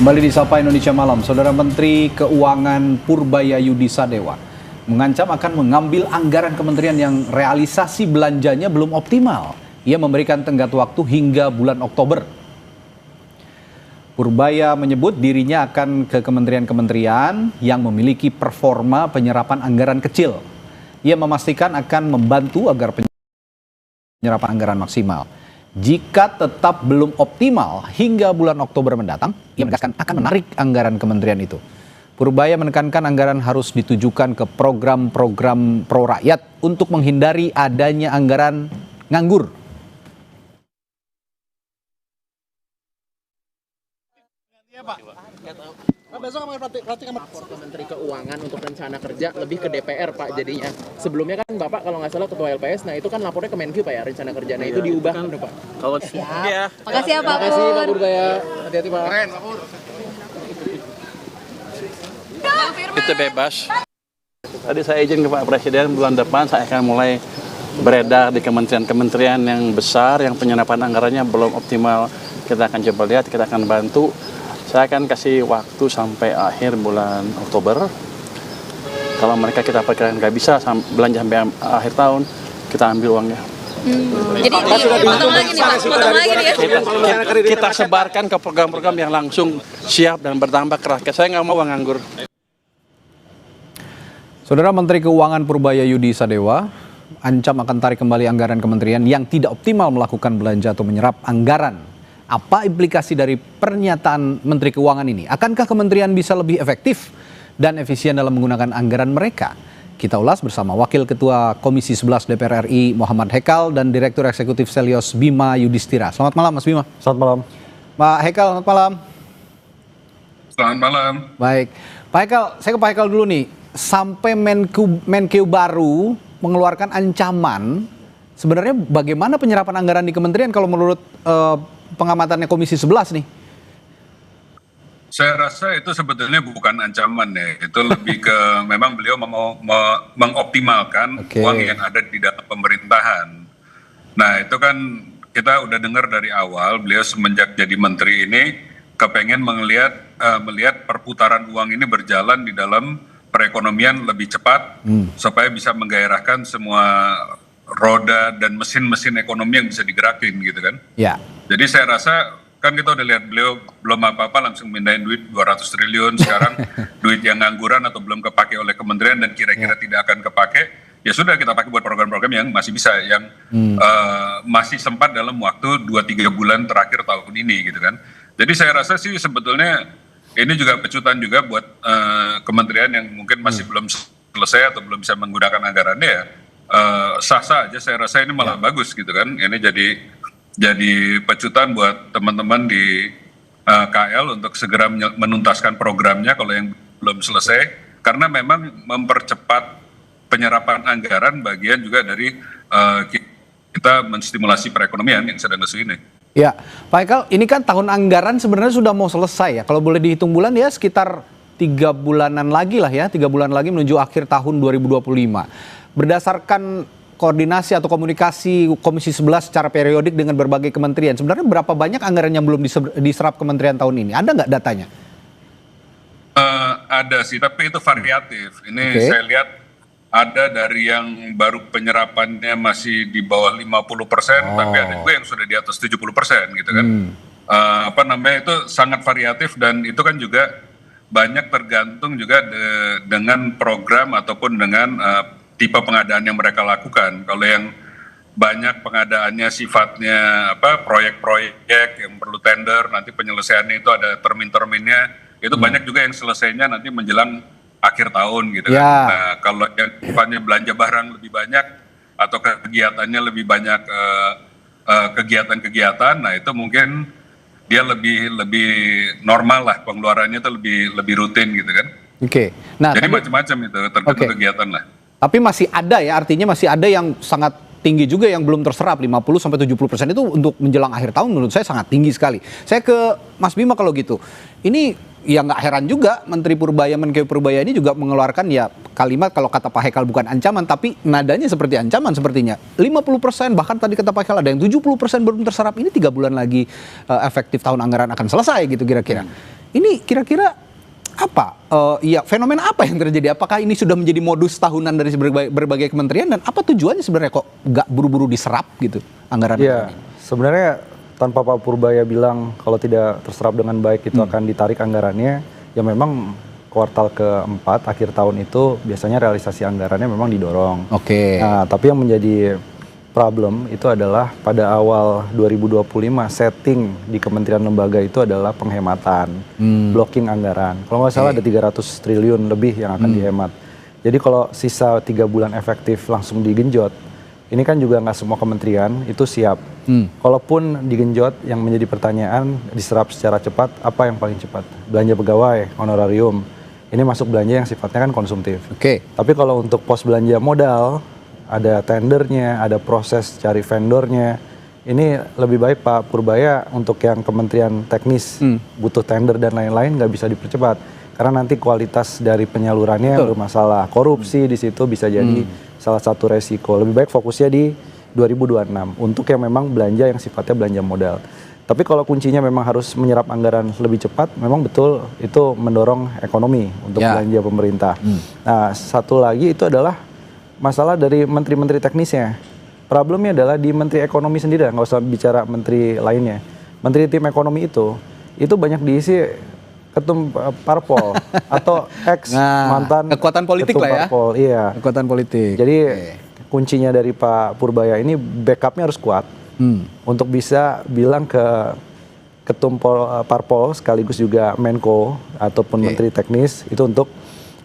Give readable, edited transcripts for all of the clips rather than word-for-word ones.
Kembali di Sapa Indonesia Malam, Saudara Menteri Keuangan Purbayayudi Sadewa mengancam akan mengambil anggaran kementerian yang realisasi belanjanya belum optimal. Ia memberikan tenggat waktu hingga bulan Oktober. Purbaya menyebut dirinya akan ke kementerian-kementerian yang memiliki performa penyerapan anggaran kecil. Ia memastikan akan membantu agar penyerapan anggaran maksimal. Jika tetap belum optimal hingga bulan Oktober mendatang, ia menegaskan akan menarik anggaran kementerian itu. Purbaya menekankan anggaran harus ditujukan ke program-program pro rakyat untuk menghindari adanya anggaran nganggur. Besok pelatih lapor ke Menteri Keuangan untuk rencana kerja lebih ke DPR Pak jadinya. Sebelumnya kan Bapak kalau nggak salah Ketua LPS, nah itu kan lapornya ke Menq Pak ya rencana kerja. Nah itu diubah kan Pak. Kalau siap. Ya. Makasih ya Pak. Makasih Pak Purbaya. Hati-hati Pak. Kita bebas. Tadi saya izin ke Pak Presiden bulan depan saya akan mulai beredar di kementerian-kementerian yang besar yang penyerapan anggarannya belum optimal. Kita akan coba lihat, kita akan bantu. Saya akan kasih waktu sampai akhir bulan Oktober. Kalau mereka kita perkirakan nggak bisa belanja sampai akhir tahun, kita ambil uangnya. Jadi potong lagi nih Pak, potong lagi nih. Kita sebarkan ke program-program yang langsung siap dan berdampak ke rakyat. Saya nggak mau uang nganggur. Saudara Menteri Keuangan Purbayayudi Sadewa ancam akan tarik kembali anggaran kementerian yang tidak optimal melakukan belanja atau menyerap anggaran. Apa implikasi dari pernyataan Menteri Keuangan ini? Akankah kementerian bisa lebih efektif dan efisien dalam menggunakan anggaran mereka? Kita ulas bersama Wakil Ketua Komisi 11 DPR RI Muhammad Hekal dan Direktur Eksekutif Selyos Bima Yudhistira. Selamat malam Mas Bima. Selamat malam. Pak Hekal, selamat malam. Selamat malam. Baik. Pak Hekal, saya ke Pak Hekal dulu nih. Sampai Menkeu baru mengeluarkan ancaman, sebenarnya bagaimana penyerapan anggaran di kementerian kalau menurut pengamatannya Komisi 11 nih? Saya rasa itu sebetulnya bukan ancaman ya, itu lebih ke memang beliau mau mengoptimalkan uang yang ada di dalam pemerintahan. Nah itu kan kita udah dengar dari awal beliau semenjak jadi menteri ini kepengen melihat perputaran uang ini berjalan di dalam perekonomian lebih cepat supaya bisa menggairahkan semua roda dan mesin-mesin ekonomi yang bisa digerakin gitu kan. Ya. Jadi saya rasa kan kita udah lihat beliau belum apa-apa langsung mindahin duit 200 triliun sekarang duit yang ngangguran atau belum kepake oleh kementerian dan kira-kira tidak akan kepake, ya sudah kita pakai buat program-program yang masih bisa, yang masih sempat dalam waktu 2-3 bulan terakhir tahun ini gitu kan. Jadi saya rasa sih sebetulnya ini juga pecutan juga buat kementerian yang mungkin masih belum selesai atau belum bisa menggunakan anggarannya ya. Sah-sah aja saya rasa ini malah bagus gitu kan. Ini jadi pecutan buat teman-teman di KL untuk segera menuntaskan programnya kalau yang belum selesai, karena memang mempercepat penyerapan anggaran bagian juga dari kita menstimulasi perekonomian yang sedang lesu ini. Ya, Pak Hekal, ini kan tahun anggaran sebenarnya sudah mau selesai ya. Kalau boleh dihitung bulan ya sekitar 3 bulanan lagi lah ya, 3 bulan lagi menuju akhir tahun 2025. Berdasarkan koordinasi atau komunikasi Komisi 11 secara periodik dengan berbagai kementerian, sebenarnya berapa banyak anggaran yang belum diserap kementerian tahun ini? Ada nggak datanya? Ada sih, tapi itu variatif. Ini saya lihat ada dari yang baru penyerapannya masih di bawah 50%, tapi ada juga yang sudah di atas 70% gitu kan. Itu sangat variatif dan itu kan juga banyak tergantung juga dengan program ataupun dengan tipe pengadaan yang mereka lakukan. Kalau yang banyak pengadaannya sifatnya proyek-proyek yang perlu tender, nanti penyelesaiannya itu ada termin-terminnya, itu banyak juga yang selesainya nanti menjelang akhir tahun gitu kan. Nah, kalau yang sifatnya belanja barang lebih banyak atau kegiatannya lebih banyak kegiatan-kegiatan, nah itu mungkin dia lebih normal lah, pengeluarannya itu lebih rutin gitu kan. Nah, jadi macam-macam itu tergantung kegiatan lah. Tapi masih ada ya, artinya masih ada yang sangat tinggi juga yang belum terserap, 50-70% itu untuk menjelang akhir tahun menurut saya sangat tinggi sekali. Saya ke Mas Bima kalau gitu. Ini ya nggak heran juga Menteri Menkeu Purbaya ini juga mengeluarkan ya kalimat kalau kata Pak Hekal bukan ancaman, tapi nadanya seperti ancaman sepertinya. 50% bahkan tadi kata Pak Hekal ada yang 70% belum terserap, ini 3 bulan lagi efektif tahun anggaran akan selesai gitu kira-kira. Ini kira-kira apa? Fenomena apa yang terjadi? Apakah ini sudah menjadi modus tahunan dari berbagai kementerian dan apa tujuannya sebenarnya kok nggak buru-buru diserap gitu anggaran Iya, ini? sebenarnya tanpa Pak Purbaya bilang kalau tidak terserap dengan baik itu akan ditarik anggarannya, ya memang kuartal keempat akhir tahun itu biasanya realisasi anggarannya memang didorong. Oke. Nah, tapi yang menjadi problem itu adalah pada awal 2025 setting di kementerian lembaga itu adalah penghematan, blocking anggaran. Kalau nggak salah ada 300 triliun lebih yang akan dihemat. Jadi kalau sisa 3 bulan efektif langsung digenjot, ini kan juga nggak semua kementerian itu siap. Kalaupun digenjot, yang menjadi pertanyaan diserap secara cepat, apa yang paling cepat? Belanja pegawai, honorarium. Ini masuk belanja yang sifatnya kan konsumtif. Oke. Tapi kalau untuk pos belanja modal, ada tendernya, ada proses cari vendornya. Ini lebih baik Pak Purbaya untuk yang kementerian teknis butuh tender dan lain-lain nggak bisa dipercepat karena nanti kualitas dari penyalurannya bermasalah. Korupsi di situ bisa jadi salah satu resiko. Lebih baik fokusnya di 2026 untuk yang memang belanja yang sifatnya belanja modal. Tapi kalau kuncinya memang harus menyerap anggaran lebih cepat, memang betul itu mendorong ekonomi untuk belanja pemerintah. Nah, satu lagi itu adalah masalah dari menteri-menteri teknisnya. Problemnya adalah di menteri ekonomi sendiri, nggak usah bicara menteri lainnya. Menteri tim ekonomi itu banyak diisi ketum parpol atau ex mantan kekuatan politik ketum lah ya. Parpol, iya. Kekuatan politik. Jadi kuncinya dari Pak Purbaya ini backupnya harus kuat untuk bisa bilang ke ketum parpol sekaligus juga Menko ataupun menteri teknis itu untuk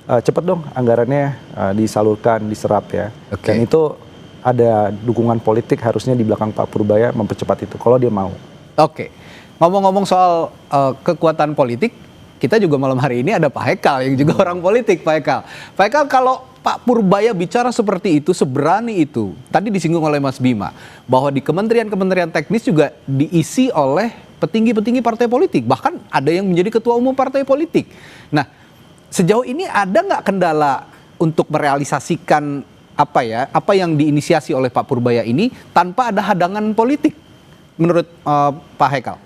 cepat dong anggarannya disalurkan, diserap ya. Dan itu ada dukungan politik harusnya di belakang Pak Purbaya mempercepat itu kalau dia mau. Oke. Ngomong-ngomong soal kekuatan politik, kita juga malam hari ini ada Pak Hekal yang juga orang politik, Pak Hekal. Pak Hekal, kalau Pak Purbaya bicara seperti itu, seberani itu, tadi disinggung oleh Mas Bima, bahwa di kementerian-kementerian teknis juga diisi oleh petinggi-petinggi partai politik, bahkan ada yang menjadi ketua umum partai politik. Nah, sejauh ini ada nggak kendala untuk merealisasikan apa yang diinisiasi oleh Pak Purbaya ini tanpa ada hadangan politik menurut Pak Hekal?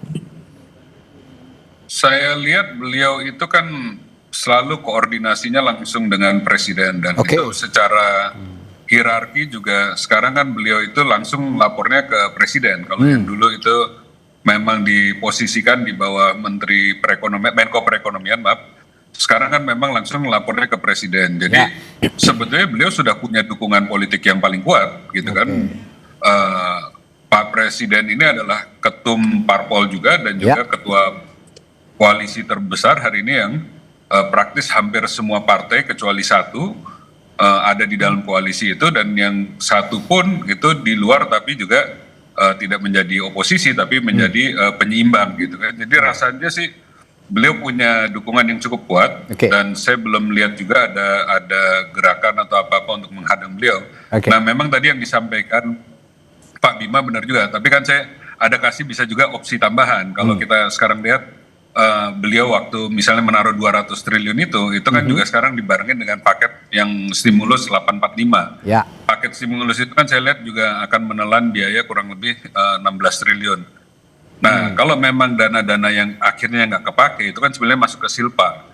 Saya lihat beliau itu kan selalu koordinasinya langsung dengan presiden dan itu secara hierarki juga sekarang kan beliau itu langsung lapornya ke presiden. Kalau yang dulu itu memang diposisikan di bawah Menteri Perekonomian, Menko Perekonomian, maaf. Sekarang kan memang langsung lapornya ke presiden. Jadi sebetulnya beliau sudah punya dukungan politik yang paling kuat, gitu kan. Pak Presiden ini adalah ketum parpol juga dan juga ketua koalisi terbesar hari ini yang praktis hampir semua partai kecuali satu ada di dalam koalisi itu, dan yang satu pun itu di luar tapi juga tidak menjadi oposisi tapi menjadi penyeimbang gitu kan. Jadi rasanya sih beliau punya dukungan yang cukup kuat dan saya belum lihat juga ada gerakan atau apa-apa untuk menghadang beliau. Nah, memang tadi yang disampaikan Pak Bima benar juga, tapi kan saya ada kasih bisa juga opsi tambahan. Kalau kita sekarang lihat beliau waktu misalnya menaruh 200 triliun itu kan juga sekarang dibarengin dengan paket yang stimulus 845. Paket stimulus itu kan saya lihat juga akan menelan biaya kurang lebih 16 triliun. Nah, kalau memang dana-dana yang akhirnya nggak kepake itu kan sebenarnya masuk ke Silpa.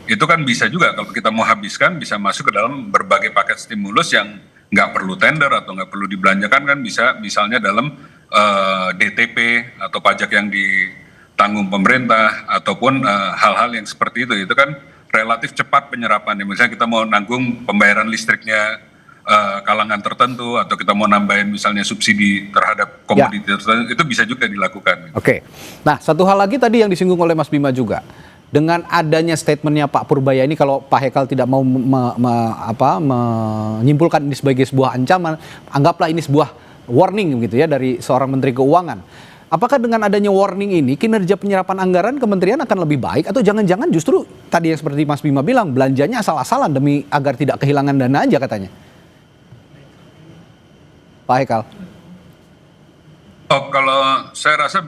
Itu kan bisa juga kalau kita mau habiskan bisa masuk ke dalam berbagai paket stimulus yang nggak perlu tender atau nggak perlu dibelanjakan, kan bisa misalnya dalam DTP atau pajak yang ditanggung pemerintah ataupun hal-hal yang seperti itu kan relatif cepat penyerapannya. Misalnya kita mau nanggung pembayaran listriknya kalangan tertentu atau kita mau nambahin misalnya subsidi terhadap komoditi tertentu, itu bisa juga dilakukan. Nah, satu hal lagi tadi yang disinggung oleh Mas Bima juga, dengan adanya statementnya Pak Purbaya ini, kalau Pak Hekal tidak mau menyimpulkan ini sebagai sebuah ancaman, anggaplah ini sebuah warning gitu ya dari seorang Menteri Keuangan. Apakah dengan adanya warning ini kinerja penyerapan anggaran kementerian akan lebih baik, atau jangan-jangan justru tadi yang seperti Mas Bima bilang belanjanya asal-asalan demi agar tidak kehilangan dana aja katanya? Pak Hekal. Kalau saya rasa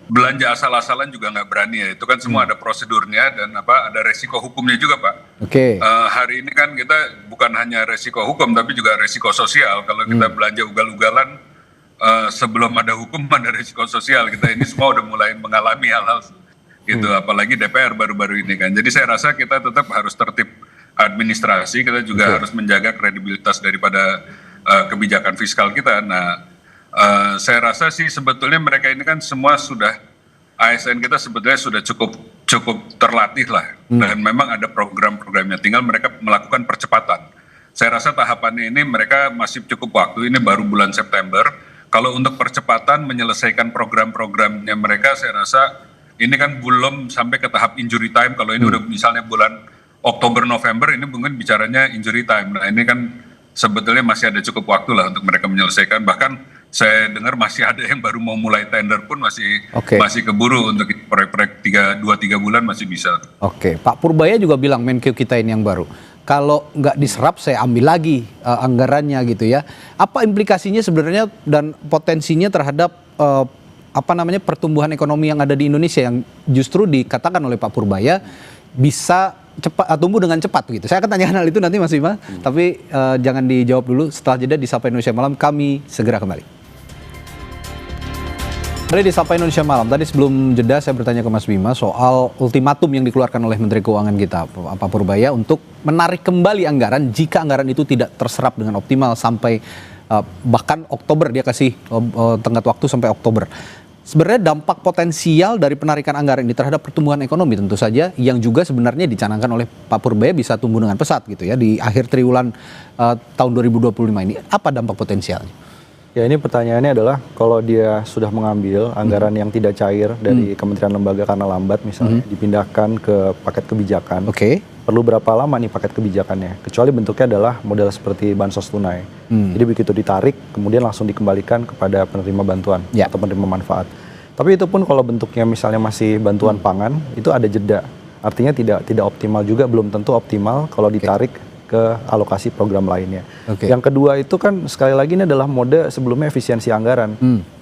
belanja asal-asalan juga nggak berani ya. Itu kan semua ada prosedurnya dan ada resiko hukumnya juga, Pak. Hari ini kan kita bukan hanya resiko hukum tapi juga resiko sosial. Kalau kita belanja ugal-ugalan sebelum ada hukum ada resiko sosial. Kita ini semua udah mulai mengalami hal-hal gitu, apalagi DPR baru-baru ini kan. Jadi saya rasa kita tetap harus tertib administrasi, kita juga harus menjaga kredibilitas daripada kebijakan fiskal kita. Nah, saya rasa sih sebetulnya mereka ini kan semua sudah, ASN kita sebetulnya sudah cukup terlatih lah, dan memang ada program-programnya, tinggal mereka melakukan percepatan. Saya rasa tahapannya ini mereka masih cukup waktu, ini baru bulan September. Kalau untuk percepatan menyelesaikan program-programnya mereka, saya rasa ini kan belum sampai ke tahap injury time. Kalau ini udah misalnya bulan Oktober November, ini mungkin bicaranya injury time. Nah ini kan sebetulnya masih ada cukup waktu lah untuk mereka menyelesaikan. Bahkan saya dengar masih ada yang baru mau mulai tender pun masih keburu untuk proyek-proyek 2-3 bulan masih bisa. Oke, Pak Purbaya juga bilang Menkeu kita ini yang baru. Kalau nggak diserap saya ambil lagi anggarannya gitu ya. Apa implikasinya sebenarnya dan potensinya terhadap pertumbuhan ekonomi yang ada di Indonesia yang justru dikatakan oleh Pak Purbaya bisa tumbuh dengan cepat gitu. Saya akan tanyakan hal itu nanti Mas Bima, tapi jangan dijawab dulu. Setelah jeda di Sapa Indonesia Malam kami segera kembali. Kembali di Sapa Indonesia Malam. Tadi sebelum jeda saya bertanya ke Mas Bima soal ultimatum yang dikeluarkan oleh Menteri Keuangan kita Pak Purbaya untuk menarik kembali anggaran jika anggaran itu tidak terserap dengan optimal sampai bahkan Oktober, dia kasih tenggat waktu sampai Oktober. Sebenarnya dampak potensial dari penarikan anggaran ini terhadap pertumbuhan ekonomi tentu saja yang juga sebenarnya dicanangkan oleh Pak Purbaya bisa tumbuh dengan pesat gitu ya di akhir triwulan tahun 2025 ini. Apa dampak potensialnya? Ya ini pertanyaannya adalah kalau dia sudah mengambil anggaran yang tidak cair dari kementerian lembaga karena lambat misalnya dipindahkan ke paket kebijakan. Perlu berapa lama nih paket kebijakannya? Kecuali bentuknya adalah model seperti bansos tunai. Jadi begitu ditarik, kemudian langsung dikembalikan kepada penerima bantuan atau penerima manfaat. Tapi itu pun kalau bentuknya misalnya masih bantuan pangan, itu ada jeda. Artinya tidak optimal juga, belum tentu optimal kalau ditarik ke alokasi program lainnya. Yang kedua itu kan sekali lagi ini adalah mode sebelumnya efisiensi anggaran.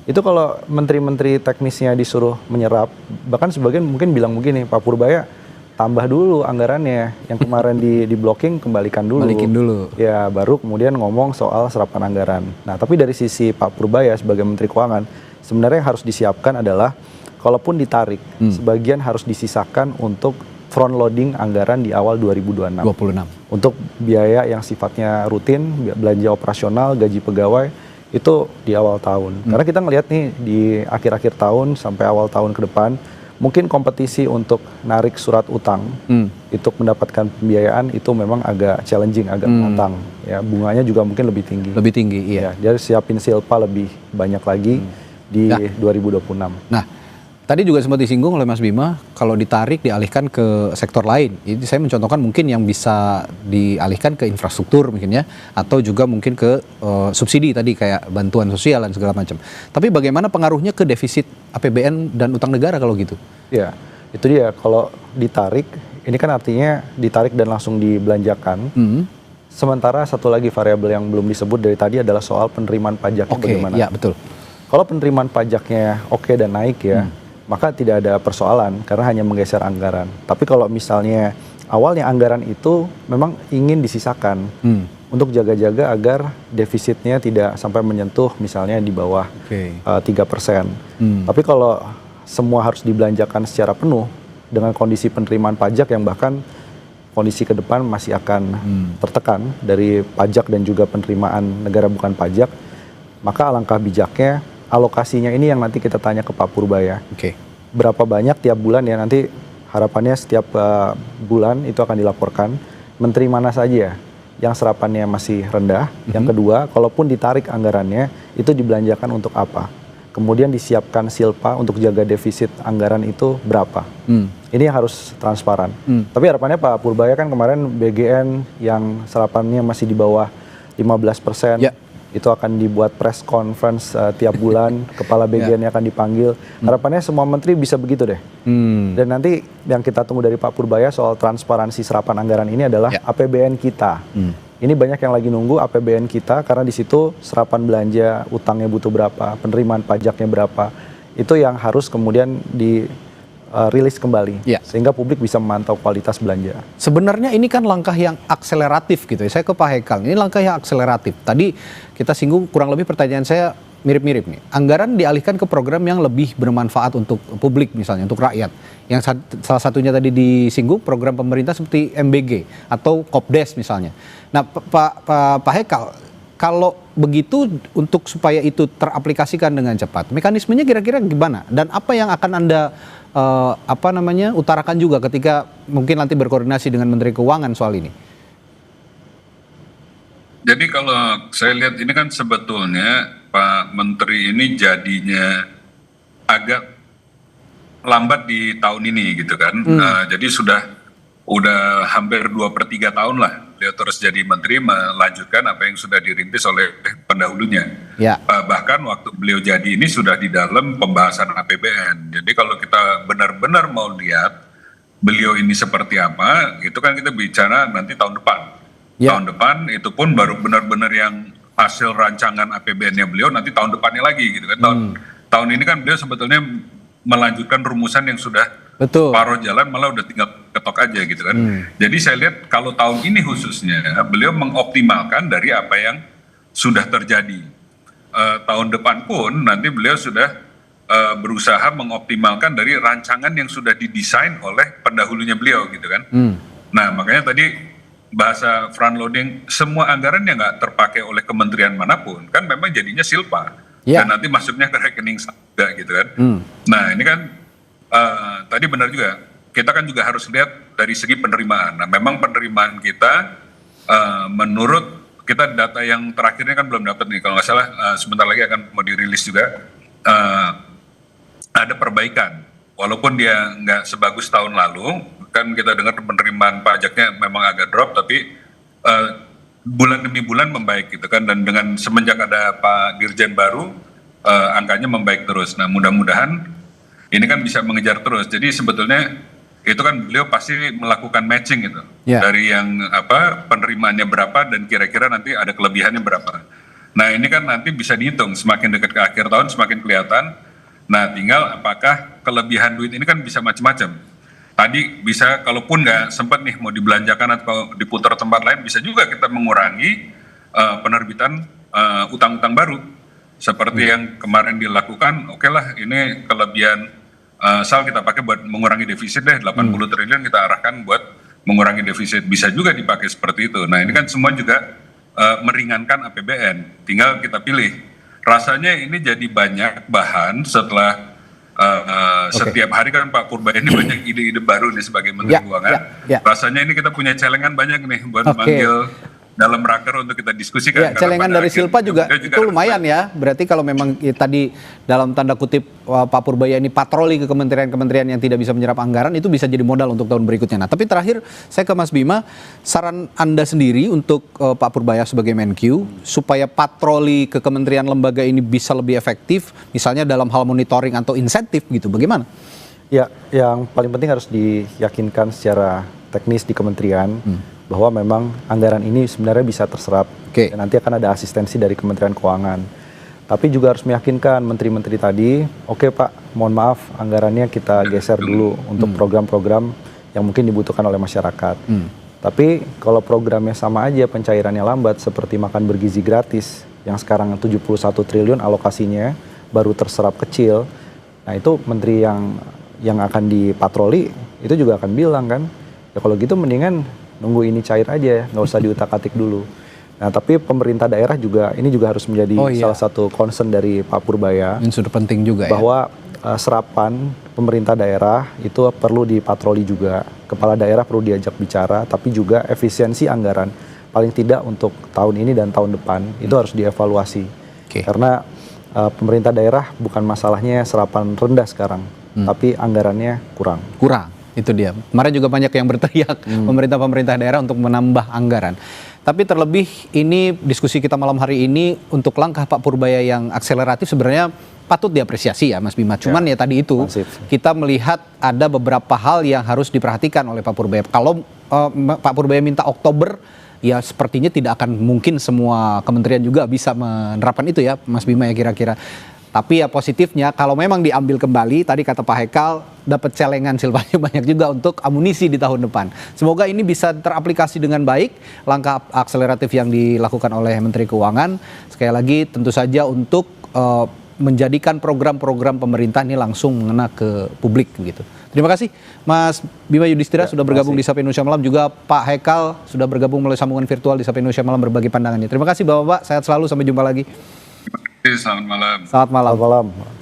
Itu kalau menteri-menteri teknisnya disuruh menyerap, bahkan sebagian mungkin bilang begini, Pak Purbaya, tambah dulu anggarannya yang kemarin di blocking, kembalikan dulu. Ya baru kemudian ngomong soal serapan anggaran. Nah tapi dari sisi Pak Purbaya sebagai Menteri Keuangan sebenarnya yang harus disiapkan adalah kalaupun ditarik sebagian harus disisakan untuk front loading anggaran di awal 2026 untuk biaya yang sifatnya rutin, belanja operasional, gaji pegawai itu di awal tahun. Karena kita ngelihat nih di akhir-akhir tahun sampai awal tahun ke depan mungkin kompetisi untuk narik surat utang untuk mendapatkan pembiayaan itu memang agak challenging, agak menantang. Ya, bunganya juga mungkin lebih tinggi. Iya. Ya, jadi siapin silpa lebih banyak lagi di 2026. Nah, tadi juga sempat disinggung oleh Mas Bima, kalau ditarik dialihkan ke sektor lain. Jadi saya mencontohkan mungkin yang bisa dialihkan ke infrastruktur mungkin ya, atau juga mungkin ke subsidi tadi kayak bantuan sosial dan segala macam. Tapi bagaimana pengaruhnya ke defisit APBN dan utang negara kalau gitu? Ya, itu dia. Kalau ditarik, ini kan artinya ditarik dan langsung dibelanjakan. Sementara satu lagi variabel yang belum disebut dari tadi adalah soal penerimaan pajaknya bagaimana. Ya betul. Kalau penerimaan pajaknya oke dan naik ya, maka tidak ada persoalan karena hanya menggeser anggaran. Tapi kalau misalnya awalnya anggaran itu memang ingin disisakan untuk jaga-jaga agar defisitnya tidak sampai menyentuh misalnya di bawah 3%. Tapi kalau semua harus dibelanjakan secara penuh dengan kondisi penerimaan pajak yang bahkan kondisi ke depan masih akan tertekan dari pajak dan juga penerimaan negara bukan pajak, maka alangkah bijaknya alokasinya ini yang nanti kita tanya ke Pak Purbaya. Berapa banyak tiap bulan ya, nanti harapannya setiap bulan itu akan dilaporkan menteri mana saja yang serapannya masih rendah. Yang kedua, kalaupun ditarik anggarannya itu dibelanjakan untuk apa? Kemudian disiapkan silpa untuk jaga defisit anggaran itu berapa? Ini harus transparan. Tapi harapannya Pak Purbaya kan kemarin BGN yang serapannya masih di bawah 15%. Itu akan dibuat press conference tiap bulan, kepala BGN akan dipanggil. Harapannya semua menteri bisa begitu deh. Dan nanti yang kita tunggu dari Pak Purbaya soal transparansi serapan anggaran ini adalah APBN kita. Ini banyak yang lagi nunggu APBN kita karena di situ serapan belanja, utangnya butuh berapa, penerimaan pajaknya berapa. Itu yang harus kemudian rilis kembali sehingga publik bisa memantau kualitas belanja. Sebenarnya ini kan langkah yang akseleratif gitu ya. Saya ke Pak Hekal, ini langkah yang akseleratif. Tadi kita singgung kurang lebih pertanyaan saya mirip-mirip nih. Anggaran dialihkan ke program yang lebih bermanfaat untuk publik misalnya, untuk rakyat. Yang salah satunya tadi disinggung program pemerintah seperti MBG atau Kopdes misalnya. Nah, Pak Hekal, kalau begitu untuk supaya itu teraplikasikan dengan cepat, mekanismenya kira-kira gimana? Dan apa yang akan Anda utarakan juga ketika mungkin nanti berkoordinasi dengan Menteri Keuangan soal ini? Jadi kalau saya lihat ini kan sebetulnya Pak Menteri ini jadinya agak lambat di tahun ini gitu kan. Jadi udah hampir 2/3 tahun lah beliau terus jadi menteri melanjutkan apa yang sudah dirintis oleh pendahulunya. Ya. Bahkan waktu beliau jadi ini sudah di dalam pembahasan APBN. Jadi kalau kita benar-benar mau lihat beliau ini seperti apa, itu kan kita bicara nanti tahun depan. Ya. Tahun depan itu pun baru benar-benar yang hasil rancangan APBN-nya beliau nanti tahun depannya lagi gitu kan. Tahun ini kan beliau sebetulnya melanjutkan rumusan yang sudah Betul. paruh jalan, malah udah tinggal ketok aja gitu kan. Jadi saya lihat kalau tahun ini khususnya beliau mengoptimalkan dari apa yang sudah terjadi. Tahun depan pun nanti beliau sudah berusaha mengoptimalkan dari rancangan yang sudah didesain oleh pendahulunya beliau gitu kan. Nah makanya tadi bahasa front loading, semua anggaran yang nggak terpakai oleh kementerian manapun kan memang jadinya silpa. Dan nanti masuknya ke rekening juga gitu kan. Nah ini kan tadi benar juga, kita kan juga harus lihat dari segi penerimaan. Nah memang penerimaan kita menurut kita data yang terakhirnya kan belum dapat nih, kalau nggak salah sebentar lagi akan mau dirilis juga, ada perbaikan. Walaupun dia nggak sebagus tahun lalu, kan kita dengar penerimaan pajaknya memang agak drop, tapi bulan demi bulan membaik gitu kan. Dan dengan semenjak ada Pak Dirjen baru, angkanya membaik terus. Nah mudah-mudahan ini kan bisa mengejar terus. Jadi sebetulnya itu kan beliau pasti melakukan matching gitu, dari yang penerimaannya berapa dan kira-kira nanti ada kelebihannya berapa. Nah ini kan nanti bisa dihitung, semakin dekat ke akhir tahun semakin kelihatan. Nah tinggal apakah kelebihan duit ini kan bisa macam-macam. Tadi bisa kalaupun nggak sempat nih mau dibelanjakan atau diputar tempat lain, bisa juga kita mengurangi penerbitan utang-utang baru seperti yang kemarin dilakukan. Oke lah, ini kelebihan sal kita pakai buat mengurangi defisit deh, 80 triliun kita arahkan buat mengurangi defisit, bisa juga dipakai seperti itu. Nah ini kan semua juga meringankan APBN, tinggal kita pilih. Rasanya ini jadi banyak bahan setelah setiap hari kan Pak Purbaya ini banyak ide-ide baru nih sebagai Menteri Keuangan. Rasanya ini kita punya celengan banyak nih buat manggil dalam raker untuk kita diskusikan. Celengan dari Silpa juga itu lumayan ya. Berarti kalau memang tadi dalam tanda kutip Pak Purbaya ini patroli ke kementerian-kementerian yang tidak bisa menyerap anggaran, itu bisa jadi modal untuk tahun berikutnya. Nah, tapi terakhir saya ke Mas Bima, saran Anda sendiri untuk Pak Purbaya sebagai Menq supaya patroli ke kementerian lembaga ini bisa lebih efektif, misalnya dalam hal monitoring atau insentif gitu, bagaimana? Ya, yang paling penting harus diyakinkan secara teknis di kementerian bahwa memang anggaran ini sebenarnya bisa terserap. Dan nanti akan ada asistensi dari Kementerian Keuangan. Tapi juga harus meyakinkan menteri-menteri tadi, oke Pak, mohon maaf anggarannya kita geser dulu untuk program-program yang mungkin dibutuhkan oleh masyarakat. Tapi kalau programnya sama aja pencairannya lambat, seperti makan bergizi gratis yang sekarang 71 triliun alokasinya baru terserap kecil. Nah itu menteri yang akan dipatroli itu juga akan bilang kan, ya kalau gitu mendingan nunggu ini cair aja, nggak usah diutak-atik dulu. Nah tapi pemerintah daerah juga, ini juga harus menjadi salah satu concern dari Pak Purbaya. Ini sudah penting juga bahwa serapan pemerintah daerah itu perlu dipatroli juga. Kepala daerah perlu diajak bicara, tapi juga efisiensi anggaran. Paling tidak untuk tahun ini dan tahun depan, itu harus dievaluasi. Karena pemerintah daerah bukan masalahnya serapan rendah sekarang, tapi anggarannya kurang. Itu dia. Kemarin juga banyak yang berteriak pemerintah daerah untuk menambah anggaran. Tapi terlebih ini diskusi kita malam hari ini untuk langkah Pak Purbaya yang akseleratif sebenarnya patut diapresiasi ya Mas Bima. Cuman ya tadi itu kita melihat ada beberapa hal yang harus diperhatikan oleh Pak Purbaya. Kalau Pak Purbaya minta Oktober, ya sepertinya tidak akan mungkin semua kementerian juga bisa menerapkan itu ya Mas Bima ya kira-kira. Tapi ya positifnya kalau memang diambil kembali, tadi kata Pak Hekal, dapat celengan silpanya banyak juga untuk amunisi di tahun depan. Semoga ini bisa teraplikasi dengan baik, langkah akseleratif yang dilakukan oleh Menteri Keuangan. Sekali lagi tentu saja untuk menjadikan program-program pemerintah ini langsung mengena ke publik gitu. Terima kasih Mas Bima Yudhistira sudah bergabung di Sapa Indonesia Malam, juga Pak Haikal sudah bergabung melalui sambungan virtual di Sapa Indonesia Malam berbagi pandangannya. Terima kasih Bapak-bapak, sehat selalu, sampai jumpa lagi. Selamat malam. Selamat malam. Selamat malam.